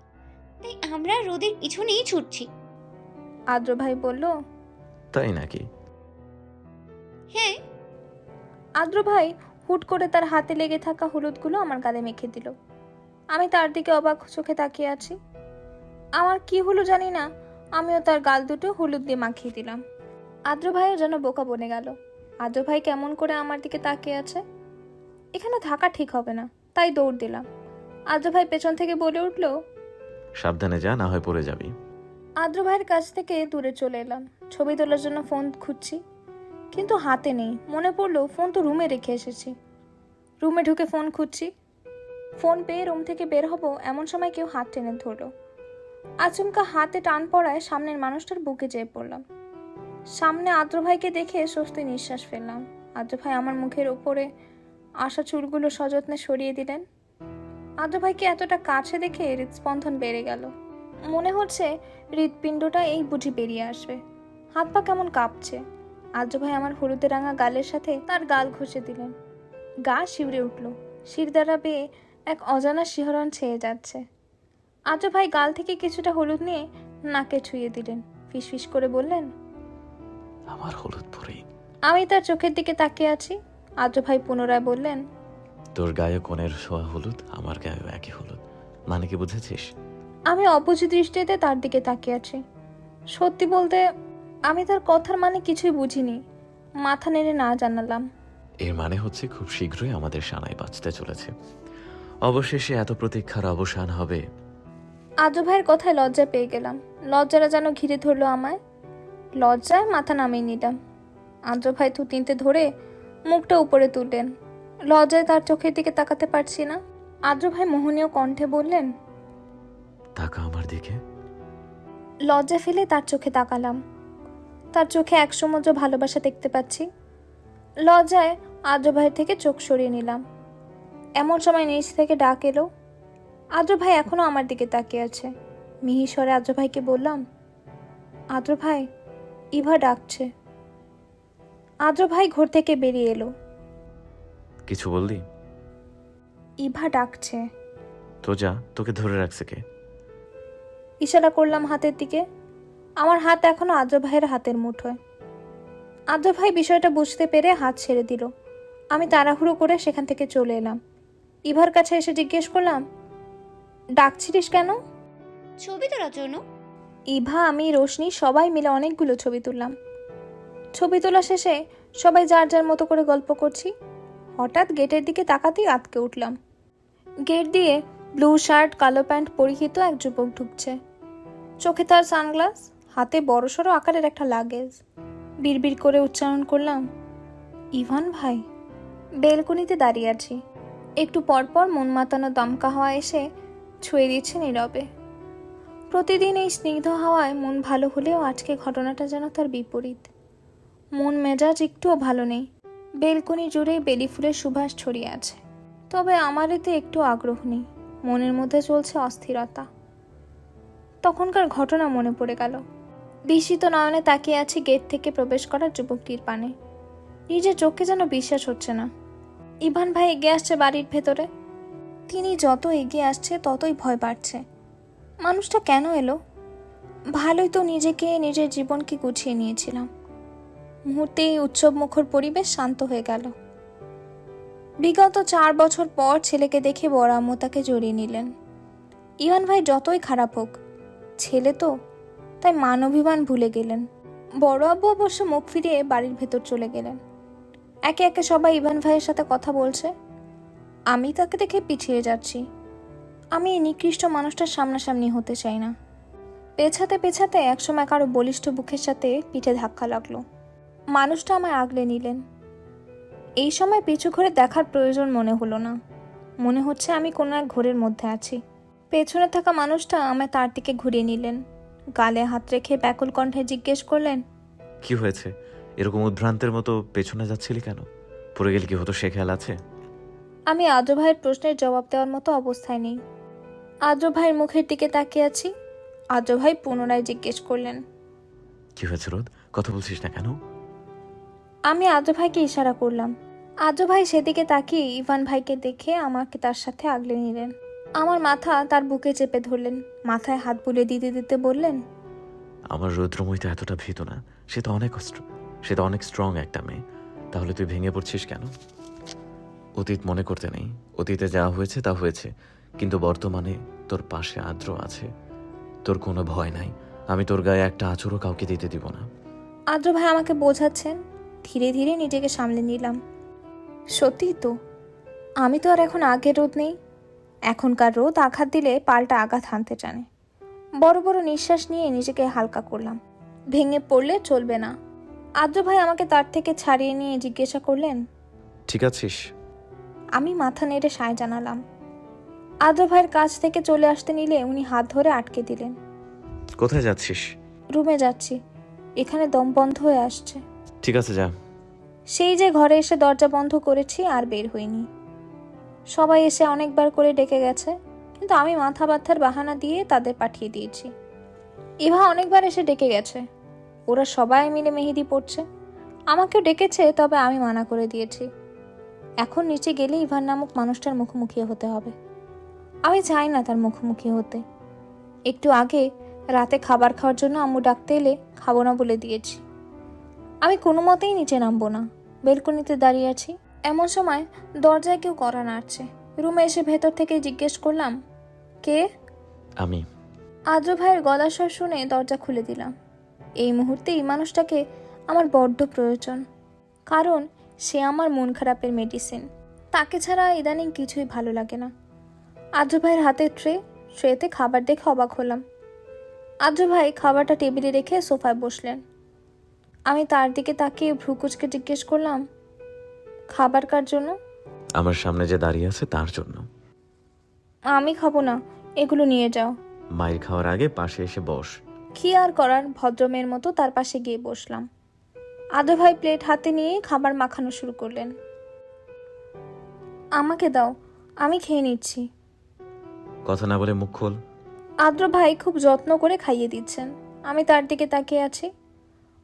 তাই আমরা রোদের পিছনেই ছুটছি। আদ্র ভাই বলল, তাই নাকি? হ্যাঁ। আদ্র ভাই হুট করে তার হাতে লেগে থাকা হলুদগুলো আমার গালে মেখে দিল। আমি তার দিকে অবাক চোখে তাকিয়ে আছি। আমার কি হলো জানি না, আমিও তার গাল দুটো হলুদ দিয়ে মাখিয়ে দিলাম। আদ্র ভাইও যেন বোকা বনে গেল। আদ্র ভাই কেমন করে আমার দিকে তাকিয়ে আছে। এখানে থাকা ঠিক হবে না, তাই দৌড় দিলাম। আদ্র ভাই পেছন থেকে বলে উঠল, সাবধানে যা, না হয় পড়ে যাবি। আদ্র ভাইয়ের কাছ থেকে দূরে চলে এলাম। ছবি তোলার জন্য ফোন খুঁজছি, কিন্তু হাতে নেই। মনে পড়লো ফোন তো রুমে রেখে এসেছি। রুমে ঢুকে ফোন খুঁজছি। ফোন পেয়ে রুম থেকে বের হব এমন সময় কেউ হাত টেনে ধরলো। আচমকা হাতে টান পড়ায় সামনের মানুষটার বুকে যেয়ে পড়লাম। সামনে আদ্র ভাইকে দেখে স্বস্তি নিঃশ্বাস ফেললাম। আদ্র ভাই আমার মুখের উপরে আসা চুলগুলো সযত্নে সরিয়ে দিলেন। আদ্র ভাইকে এতটা কাছে দেখে হৃদস্পন্দন বেড়ে গেল। মনে হচ্ছে হৃৎপিণ্ডটা এই বুঝি বেরিয়ে আসবে। হাত পা কেমন কাঁপছে। আদ্র ভাই আমার হলুদে রাঙা গালের সাথে তার গাল ঘষে দিলেন। গা শিউরে উঠল। শির দ্বারা বেয়ে এক অজানা শিহরণ ছেয়ে যাচ্ছে। আদ্র ভাই গাল থেকে কিছুটা হলুদ নিয়ে নাকে ছুঁয়ে দিলেন। ফিসফিস করে বললেন, আমার হলুদ পরি। আমি তার চোখের দিকে তাকিয়ে আছি। আদ্র ভাই পুনরায় বললেন, তোর গায়ে কোণের ছোঁয়া হলুদ, আমার গায়ে একই হলুদ, মানে কি বুঝেছিস? আমি অবুঝ দৃষ্টিতে তার দিকে তাকিয়ে আছি। সত্যি বলতে আমি তার কথার মানে কিছুই বুঝিনি। মাথা নেড়ে না জানালাম। এর মানে হচ্ছে খুব শীঘ্রই আমাদের সানাই বাঁচতে চলেছে। অবশেষে এত প্রতীক্ষার অবসান হবে। আদ্র ভাইয়ের কথায় লজ্জা পেয়ে গেলাম। লজ্জারা যেন ঘিরে ধরলো আমায়। লজ্জায় মাথা নামিয়ে নিলাম। আদ্র ভাই থুতনিতে ধরে মুখটা উপরে তুললেন। লজ্জায় তার চোখের দিকে তাকাতে পারছি না। আদ্র ভাই মোহনীয় কণ্ঠে বললেন, তাকা আমার দিকে। লজ্জা ফেলে তার চোখে তাকালাম। তার চোখে এক সমুদ্র ভালোবাসা দেখতে পাচ্ছি। লজ্জায় আদ্র ভাইয়ের থেকে চোখ সরিয়ে নিলাম। এমন সময় নিচ থেকে ডাক এলো। আদ্র ভাই এখনো আমার দিকে তাকিয়ে আছে। মিহি স্বরে আদ্র ভাইকে বললাম, আদ্র ভাই, ইভা ডাকছে। আদ্র ভাই ঘর থেকে বেরিয়ে এলো। কিছু বললি? ইভা ডাকছে। তো যা, তোকে ধরে রাখছে কে? ইশারা করলাম হাতের দিকে। আমার হাত এখনো আদ্র ভাইয়ের হাতের মুঠোয়। আদ্র ভাই বিষয়টা বুঝতে পেরে হাত ছেড়ে দিল। আমি তাড়াহুড়ো করে সেখান থেকে চলে এলাম। ইভার কাছে এসে জিজ্ঞেস করলাম, ডাকছিলিস কেন? ছবি তোলার জন্য। ইভা, আমি, রোশনি সবাই মিলে অনেকগুলো ছবি তুললাম। ছবি তোলা শেষে সবাই যার যার মতো করে গল্প করছি। হঠাৎ গেটের দিকে তাকাতেই আটকে উঠলাম। গেট দিয়ে ব্লু শার্ট কালো প্যান্ট পরিহিত এক যুবক ঢুকছে। চোখে তার সানগ্লাস, হাতে বড়সড় আকারের একটা লাগেজ। বিড়বিড় করে উচ্চারণ করলাম, ইভান ভাই। বেলকনিতে দাঁড়িয়ে আছি। একটু পরপর মন মাতানো দমকা হাওয়া এসে ছুঁয়ে দিচ্ছে নীরবে। প্রতিদিন এই স্নিগ্ধ হাওয়ায় মন ভালো হলেও আজকে ঘটনাটা যেন তার বিপরীত। মন মেজাজ একটুও ভালো নেই। বেলকনি জুড়ে বেলি ফুলের সুবাস ছড়িয়ে আছে, তবে আমার এতে একটু আগ্রহ নেই। মনের মধ্যে চলছে অস্থিরতা। তখনকার ঘটনা মনে পড়ে গেল। বিস্মিত নয়নে তাকিয়ে আছি গেট থেকে প্রবেশ করা যুবকটির পানে। নিজের চোখে যেন বিশ্বাস হচ্ছে না। ইভান ভাই এগিয়ে আসছে বাড়ির ভেতরে। তিনি যত এগিয়ে আসছে ততই ভয় বাড়ছে। মানুষটা কেন এলো? ভালোই তো নিজেকে, নিজের জীবনকে গুছিয়ে নিয়েছিলাম। মুহূর্তেই উৎসব মুখর পরিবেশ শান্ত হয়ে গেল। বিগত 4 বছর পর ছেলেকে দেখে বড় আম্মু তাকে জড়িয়ে নিলেন। ইভান ভাই যতই খারাপ হোক, ছেলে তো, তাই মান অভিমান ভুলে গেলেন। বড় আব্বু অবশ্য মুখ ফিরিয়ে বাড়ির ভেতর চলে গেলেন। একে একে সবাই ইভান ভাইয়ের সাথে কথা বলছে। আমি তাকে দেখে পিছিয়ে যাচ্ছি। আমি এই নিকৃষ্ট মানুষটার সামনাসামনি হতে চাই না। পেছাতে পেছাতে একসময় কারো বলিষ্ঠ বুকের সাথে পিঠে ধাক্কা লাগলো। মানুষটা আমায় আগলে নিলেন। এই সময় পিছু ঘুরে দেখার প্রয়োজন মনে হলো না। মনে হচ্ছে আমি কোনো এক ঘোরের মধ্যে আছি। পেছনে থাকা মানুষটা আমায় তার দিকে ঘুরিয়ে নিলেন। গালে হাত রেখে ব্যাকুল কণ্ঠে জিজ্ঞেস করলেন, কি হয়েছে? এরকম উদ্ভ্রান্তের মতো পেছনে যাচ্ছিলি কেন? পড়ে গেলে কি হতো সে খেয়াল আছে? আমি আদ্র ভাইয়ের প্রশ্নের জবাব দেওয়ার মতো অবস্থায় নেই। আদ্র ভাইয়ের মুখের দিকে তাকিয়ে আছি। আদ্র ভাই পুনরায় জিজ্ঞেস করলেন, কি হয়েছে রোদ? কথা বলছিস না কেন? আমি আদ্র ভাইকে ইশারা করলাম। আদ্র ভাই সেদিকে তাকিয়ে ইভান ভাইকে দেখে আমাকে তার সাথে আগলে নিলেন। আমার মাথা তার বুকে চেপে ধরলেন। মাথায় হাত বুলিয়ে দিতে দিতে বললেন, আমার রৌদ্রময়ী তো এতটা ভীত না। সে তো অনেক স্ট্রং একটা মেয়ে। তাহলে তুই ভেঙে পড়ছিস কেন? অতীত মনে করতে নেই। অতীতে যা হয়েছে তা হয়েছে, কিন্তু বর্তমানে তোর পাশে আদ্র আছে। তোর কোনো ভয় নাই। আমি তোর গায়ে একটা আঁচড়ও কাউকে দিতে দিব না। আদ্র ভাই আমাকে বোঝাচ্ছেন। ধীরে ধীরে নিজেকে সামলে নিলাম। সত্যিই তো, আমি তো আর এখন আগের রোদ নেই। এখনকার রোদ আঘাত দিলে পাল্টা আঘাত হানতে টানে। বড় বড় নিঃশ্বাস নিয়ে নিজেকে হালকা করলাম। ভেঙে পড়লে চলবে না। আদ্র ভাই আমাকে তার থেকে ছাড়িয়ে নিয়ে জিজ্ঞাসা করলেন, ঠিক আছিস? আমি মাথা নেড়ে সায় জানালাম। আদ্র ভাইয়ের কাছ থেকে চলে আসতে নিলে উনি হাত ধরে আটকে দিলেন। কোথায় যাচ্ছিস? রুমে যাচ্ছি, এখানে দম বন্ধ হয়ে আসছে। ঠিক আছে, যা। সেই যে ঘরে এসে দরজা বন্ধ করেছি আর বের হইনি। সবাই এসে অনেকবার করে ডেকে গেছে, কিন্তু আমি মাথা ব্যথার বাহানা দিয়ে তাদের পাঠিয়ে দিয়েছি। ইভা অনেকবার এসে ডেকে গেছে। ওরা সবাই মিলে মেহেদি পড়ছে। আমাকেও ডেকেছে, তবে আমি মানা করে দিয়েছি। এখন নিচে গেলে ইভান নামক মানুষটার মুখোমুখি হতে হবে। আমি চাই না তার মুখোমুখি হতে। একটু আগে রাতে খাবার খাওয়ার জন্য আম্মু ডাকতে এলে খাবো না বলে দিয়েছি। আমি কোনো মতেই নিচে নামবো না। বেলকনিতে দাঁড়িয়ে আছি। এমন সময় দরজায় কেউ কড়া নাড়ছে। রুমে এসে ভেতর থেকে জিজ্ঞেস করলাম, কে? আমি। আদ্র ভাইয়ের গলার স্বর শুনে দরজা খুলে দিলাম। এই মুহূর্তে এই মানুষটাকে আমার বড্ড প্রয়োজন, কারণ সে আমার মন খারাপের মেডিসিন। তাকে ছাড়া ইদানিং কিছুই ভালো লাগে না। আদ্র ভাইয়ের হাতে ট্রেতে খাবার দেখে অবাক হলাম। আদ্র ভাই খাবারটা টেবিলে রেখে সোফায় বসলেন। আমি তার দিকে তাকিয়ে ভ্রুকুচকে জিজ্ঞেস করলাম, খাবার কার জন্য? আমার সামনে যে দাঁড়িয়ে আছে তার জন্য। আমি খাবো না, এগুলো নিয়ে যাও। মায়ের খাওয়ার আগে পাশে এসে বস। কি আর করার, ভদ্রমেয়ের মতো তার পাশে গিয়ে বসলাম। আদ্র ভাই প্লেট হাতে নিয়ে খাবার মাখানো শুরু করলেন। আমাকে দাও, আমি খেয়ে নিচ্ছি। কথা না বলে মুখ খোল। আদ্র ভাই খুব যত্ন করে খাইয়ে দিচ্ছেন। আমি তার দিকে তাকিয়ে আছি।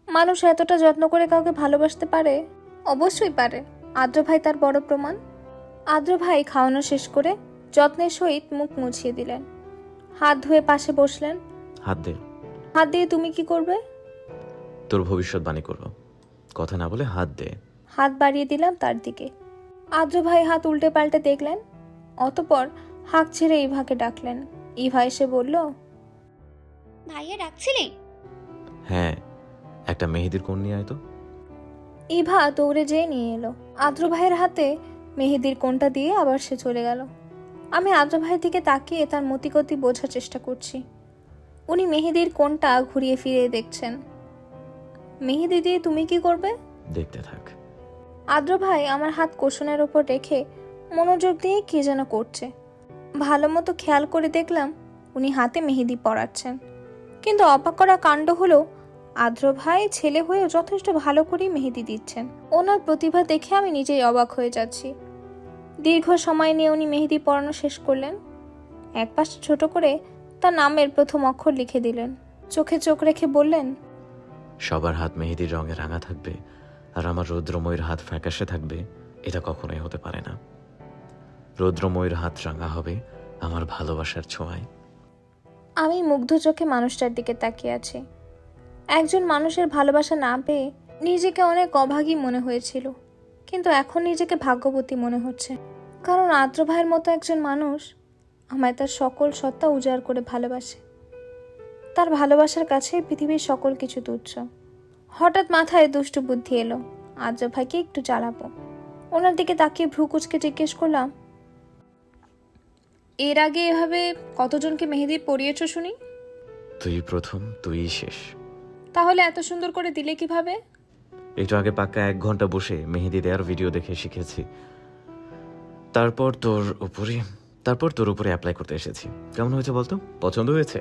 মানুষ এতটা যত্ন করে কাউকে ভালোবাসতে পারে? অবশ্যই পারে। আদ্র ভাই তার বড় প্রমাণ। আদ্র ভাই খাওয়ানো শেষ করে যত্নের সহিত মুখ মুছিয়ে দিলেন। হাত ধুয়ে পাশে বসলেন। হাত দে। হাত দিয়ে তুমি কি করবে? তোর ভবিষ্যৎবাণী করব। কথা না বলে হাত দে। হাত বাড়িয়ে দিলাম তার দিকে। আদ্র ভাই হাত উল্টে পাল্টে দেখলেন, অতঃপর হাঁক ছেড়ে ইভাকে ডাকলেন। ইভা এসে বলল, ভাইয়া ডাকছিলে? হ্যাঁ, একটা মেহেদির কোণ নিয়ে আয় তো। ইভা দৌড়ে যেয়ে নিয়ে এলো। আদ্র ভাইয়ের হাতে মেহেদির কোণটা দিয়ে আবার সে চলে গেল। আমি আদ্র ভাইয়ের দিকে তাকিয়ে তার মতিগতি বোঝার চেষ্টা করছি। উনি মেহেদির কোণটা ঘুরিয়ে ফিরিয়ে দেখছেন। মেহেদি দিয়ে তুমি কি করবে? দেখতে থাক। আদ্র ভাই আমার হাত কোষণের ওপর রেখে মনোযোগ দিয়ে কি যেন করছে। ভালো মতো খেয়াল করে দেখলাম উনি হাতে মেহেদি পরাচ্ছেন। কিন্তু অবাক করা কাণ্ড হলো, আদ্র ভাই ছেলে হয়েও যথেষ্ট ভালো করেই মেহেদি দিচ্ছেন। ওনার প্রতিভা দেখে আমি নিজেই অবাক হয়ে যাচ্ছি। দীর্ঘ সময় নিয়ে উনি মেহেদি পরানো শেষ করলেন। এক পাশে ছোট করে তার নামের প্রথম অক্ষর লিখে দিলেন। চোখে চোখ রেখে বললেন, সবার হাত মেহেদির রঙে রাঙা থাকবে আর আমার রৌদ্রময়ীর হাত ফ্যাকাশে থাকবে, এটা কখনোই হতে পারে না। রৌদ্রময়ীর হাত রাঙা হবে আমার ভালোবাসার ছোঁয়ায়। আমি মুগ্ধ চোখে মানুষটার দিকে তাকিয়ে আছি। একজন মানুষের ভালোবাসা না পেয়ে নিজেকে অনেক অভাগী মনে হয়েছিল, কিন্তু এখন নিজেকে ভাগ্যবতী মনে হচ্ছে। কারণ আদ্র ভাইয়ের মতো একজন মানুষ আমায় তার সকল সত্তা উজাড় করে ভালোবাসে। তার ভালোবাসার কাছে পৃথিবীর সকল কিছু তুচ্ছ। হঠাৎ মাথায় দুষ্টু বুদ্ধি এলো, আদ্র ভাইকে একটু জ্বালাবো। ওনার দিকে তাকিয়ে ভ্রুকুচকে জিজ্ঞেস করলাম, এর আগে এভাবে কতজনকে মেহেদি পরিয়েছ শুনি? তুই প্রথম, তুই শেষ। তাহলে এত সুন্দর করে দিলে কিভাবে? একটু আগে পাক্কা 1 ঘন্টা বসে মেহেদি দেওয়ার ভিডিও দেখে শিখেছি। তারপর তোর উপরে অ্যাপ্লাই করতে এসেছি। কেমন হয়েছে বলতো? পছন্দ হয়েছে?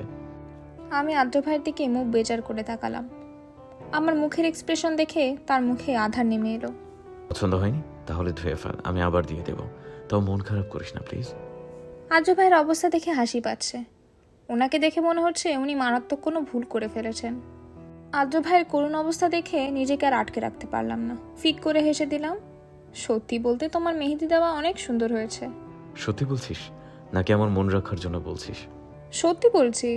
আমি আদ্র ভাইয়ের দিকে মুখ বেজার করে তাকালাম। আমার মুখের এক্সপ্রেশন দেখে তার মুখে আধার নেমে এলো। পছন্দ হয়নি? তাহলে ধুয়ে ফেল, আমি আবার দিয়ে দেবো। তাও মন খারাপ করিস না প্লিজ। আদ্র ভাইয়ের অবস্থা দেখে হাসি পাচ্ছে। ওনাকে দেখে মনে হচ্ছে উনি মারাত্মক কোনো ভুল করে ফেলেছেন। আদ্র ভাইয়ের করুণ অবস্থা দেখে নিজেকে আর আটকে রাখতে পারলাম না। ফিক করে হেসে দিলাম, সত্যি বলতে তোমার মেহেদি দেওয়া অনেক সুন্দর হয়েছে। সত্যি বলছিস নাকি আমার মন রাখার জন্য বলছিস? সত্যি বলছি।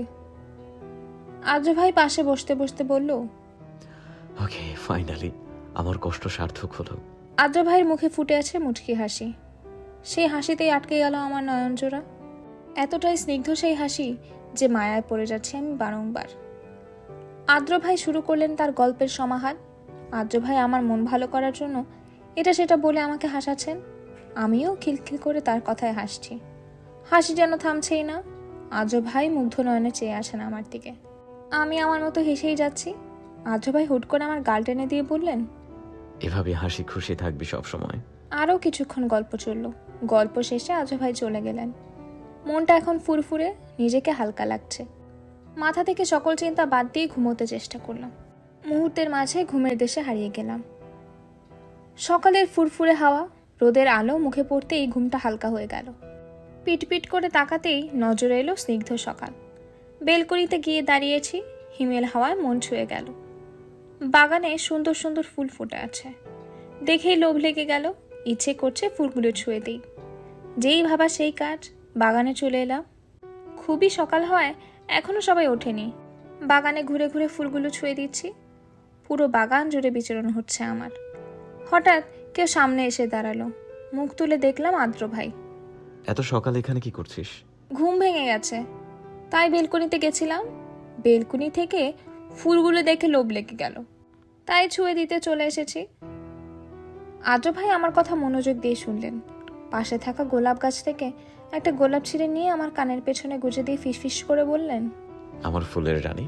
আদ্র ভাই পাশে বসতে বসতে বলল, ওকে, ফাইনালি আমার কষ্ট সার্থক হলো। আদ্র ভাইয়ের মুখে ফুটে আছে মুচকি হাসি। সেই হাসিতেই আটকে গেল আমার নয়নজোড়া। এতটাই স্নিগ্ধ সেই হাসি যে মায়ায় পড়ে যাচ্ছি আমি বারংবার। আদ্র ভাই শুরু করলেন তার গল্পের সমাহার। আদ্র ভাই আমার মন ভালো করার জন্য এটা সেটা বলে আমাকে হাসাচ্ছেন। আমিও খিলখিল করে তার কথায় হাসছি। হাসি যেন থামছেই না। আদ্র ভাই মুগ্ধ নয়নে চেয়ে আসেন আমার দিকে। আমি আমার মতো হেসেই যাচ্ছি। আদ্র ভাই হুট করে আমার গাল টেনে দিয়ে বললেন, এভাবে হাসি খুশি থাকবি সব সময়। আরও কিছুক্ষণ গল্প চলল। গল্প শেষে আদ্র ভাই চলে গেলেন। মনটা এখন ফুরফুরে, নিজেকে হালকা লাগছে। মাথা থেকে সকল চিন্তা বাদ দিয়ে ঘুমোতে চেষ্টা করলাম। মুহূর্তের মাঝে ঘুমের দেশে হারিয়ে গেলাম। সকালের ফুরফুরে হাওয়া, রোদের আলো মুখে পড়তেই ঘুমটা হালকা হয়ে গেল। পিটপিট করে তাকাতেই নজরে এলো স্নিগ্ধ সকাল। বেলকনিতে গিয়ে দাঁড়িয়েছি, হিমেল হাওয়ায় মন ছুঁয়ে গেল। বাগানে সুন্দর সুন্দর ফুল ফুটে আছে, দেখেই লোভ লেগে গেল। ইচ্ছে করছে ফুলগুলো ছুঁয়ে দিই। যেই ভাবা সেই কাজ, বাগানে চলে এলাম। খুবই সকাল হয়, এখনো সবাই ওঠেনি। বাগানে ঘুরে ঘুরে ফুলগুলো ছুঁয়ে দিচ্ছি। পুরো বাগান জুড়ে বিচরণ হচ্ছে আমার। হঠাৎ কেউ সামনে এসে দাঁড়ালো। মুখ তুলে দেখলাম আদ্র ভাই। এত সকালে এখানে কি করছিস? ঘুম ভেঙে গেছে, তাই বেলকনিতে গেছিলাম। বেলকনি থেকে ফুলগুলো দেখে লোভ লেগে গেল, তাই ছুঁয়ে দিতে চলে এসেছি। আদ্র ভাই আমার কথা মনোযোগ দিয়ে শুনলেন। পাশে থাকা গোলাপ গাছ থেকে একটা গোলাপ ছিঁড়ে নিয়ে আমার কানের পেছনে গুজে দিয়ে ফিসফিস করে বললেন, আমার ফুলের রানী,